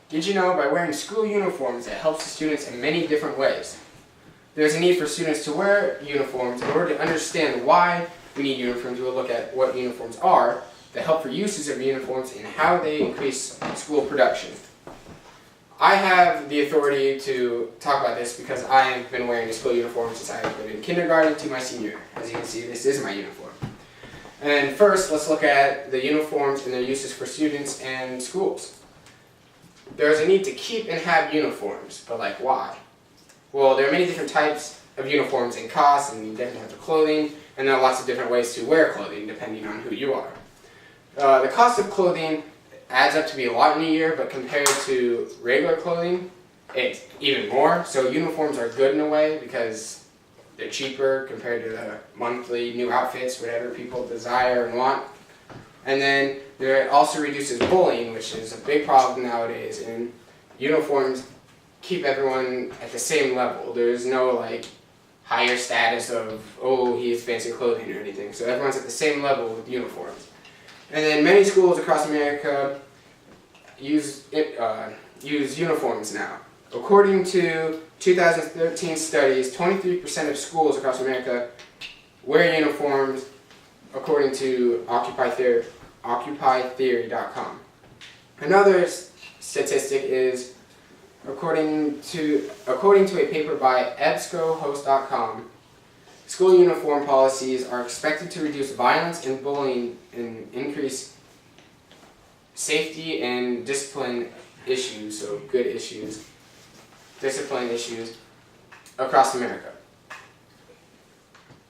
Did you know by wearing school uniforms it helps the students in many different ways? There's a need for students to wear uniforms in order to understand why we need uniforms. We'll look at what uniforms are, the helpful uses of uniforms, and how they increase school production. I have the authority to talk about this because I have been wearing a school uniform since I was in kindergarten to my senior year. As you can see, this is my uniform. And first, let's look at the uniforms and their uses for students and schools. There's a need to keep and have uniforms, but like why? Well, there are many different types of uniforms and costs and different types of clothing, and there are lots of different ways to wear clothing depending on who you are. The cost of clothing adds up to be a lot in a year, but compared to regular clothing, it's even more. So uniforms are good in a way because they're cheaper compared to the monthly new outfits, whatever people desire and want. And then it also reduces bullying, which is a big problem nowadays, and uniforms keep everyone at the same level. There's no like higher status of, oh, he has fancy clothing or anything. So everyone's at the same level with uniforms. And then many schools across America use uniforms now. According to 2013 studies, 23% of schools across America wear uniforms, according to OccupyTheory.com. Another statistic is, according to a paper by EBSCOhost.com, school uniform policies are expected to reduce violence and bullying and increase safety and discipline issues, so good issues, discipline issues across America.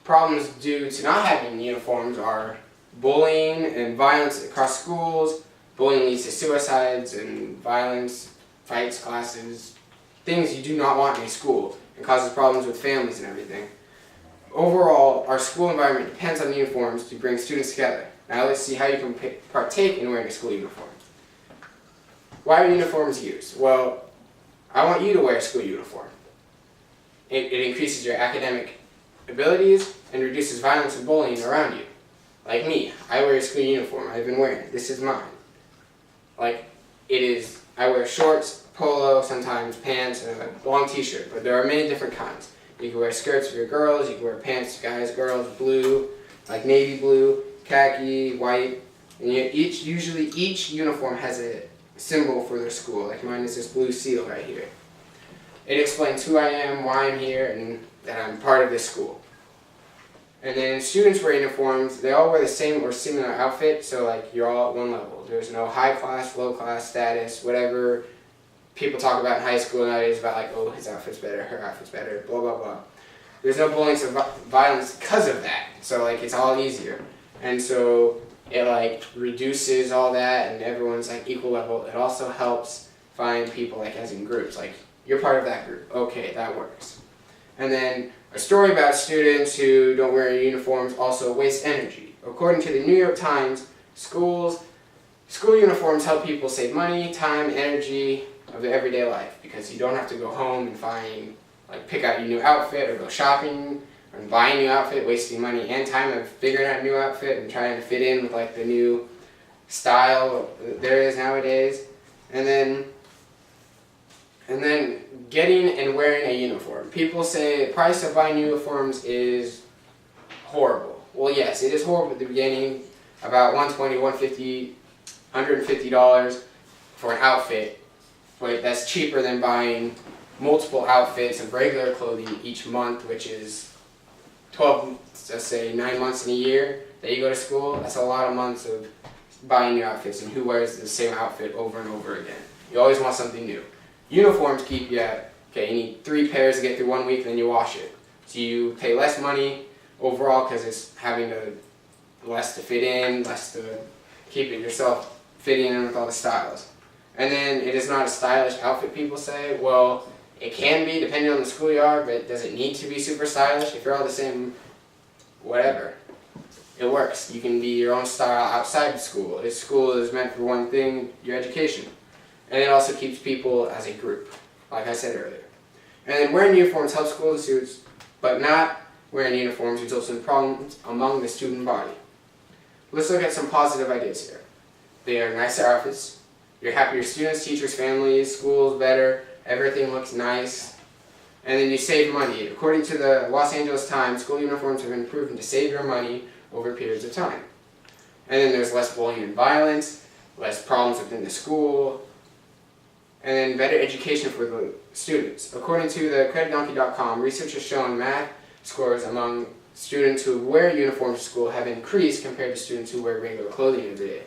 Problems due to not having uniforms are bullying and violence across schools. Bullying leads to suicides and violence, fights, classes, things you do not want in a school, and causes problems with families and everything. Overall, our school environment depends on uniforms to bring students together. Now let's see how you can partake in wearing a school uniform. Why are uniforms used? Well, I want you to wear a school uniform. It increases your academic abilities and reduces violence and bullying around you. Like me, I wear a school uniform. I've been wearing it. This is mine. I wear shorts, polo, sometimes pants, and a long t-shirt, but there are many different kinds. You can wear skirts for your girls, you can wear pants, guys, girls, blue, like navy blue, khaki, white, and usually each uniform has a symbol for their school. Like mine is this blue seal right here. It explains who I am, why I'm here, and that I'm part of this school. And then students wear uniforms, they all wear the same or similar outfit, so like you're all at one level. There's no high class, low class status, whatever people talk about in high school nowadays about like, oh, his outfit's better, her outfit's better, blah, blah, blah. There's no bullying or violence because of that. So like it's all easier. And so it like reduces all that and everyone's like equal level. It also helps find people like as in groups. Like you're part of that group. Okay, that works. And then a story about students who don't wear uniforms also waste energy. According to the New York Times, school uniforms help people save money, time, energy of their everyday life because you don't have to go home and pick out your new outfit or go shopping or buy a new outfit, wasting money and time of figuring out a new outfit and trying to fit in with like the new style there is nowadays. And then getting and wearing a uniform. People say the price of buying uniforms is horrible. Well, yes, it is horrible at the beginning, about $120, $150, $150 for an outfit, but that's cheaper than buying multiple outfits of regular clothing each month, which is 12, let's say 9 months in a year that you go to school. That's a lot of months of buying new outfits, and who wears the same outfit over and over again? You always want something new. Uniforms keep you at, okay, you need 3 pairs to get through 1 week, then you wash it. So you pay less money overall because it's less to fit in, less to keep it yourself fitting in with all the styles. And then it is not a stylish outfit, people say. Well, it can be depending on the school you are, but does it need to be super stylish? If you're all the same, whatever. It works. You can be your own style outside of school. If school is meant for one thing, your education. And it also keeps people as a group, like I said earlier. And then wearing uniforms helps school students, but not wearing uniforms results in problems among the student body. Let's look at some positive ideas here. They are nicer outfits, You're happier students, teachers, families, schools better, everything looks nice. And then you save money. According to the Los Angeles Times, school uniforms have been proven to save your money over periods of time. And then there's less bullying and violence, less problems within the school, and then better education for the students. According to the creditdonkey.com, research has shown math scores among students who wear uniforms to school have increased compared to students who wear regular clothing every day.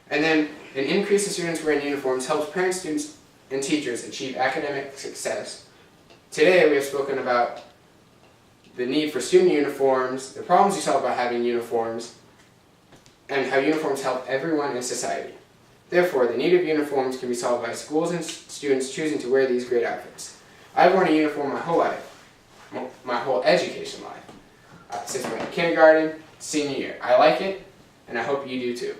And then an increase in students wearing uniforms helps parents, students, and teachers achieve academic success. Today we have spoken about the need for student uniforms, the problems you solve by having uniforms, and how uniforms help everyone in society. Therefore, the need of uniforms can be solved by schools and students choosing to wear these great outfits. I've worn a uniform my whole life, my whole education life, since my kindergarten, senior year. I like it, and I hope you do too.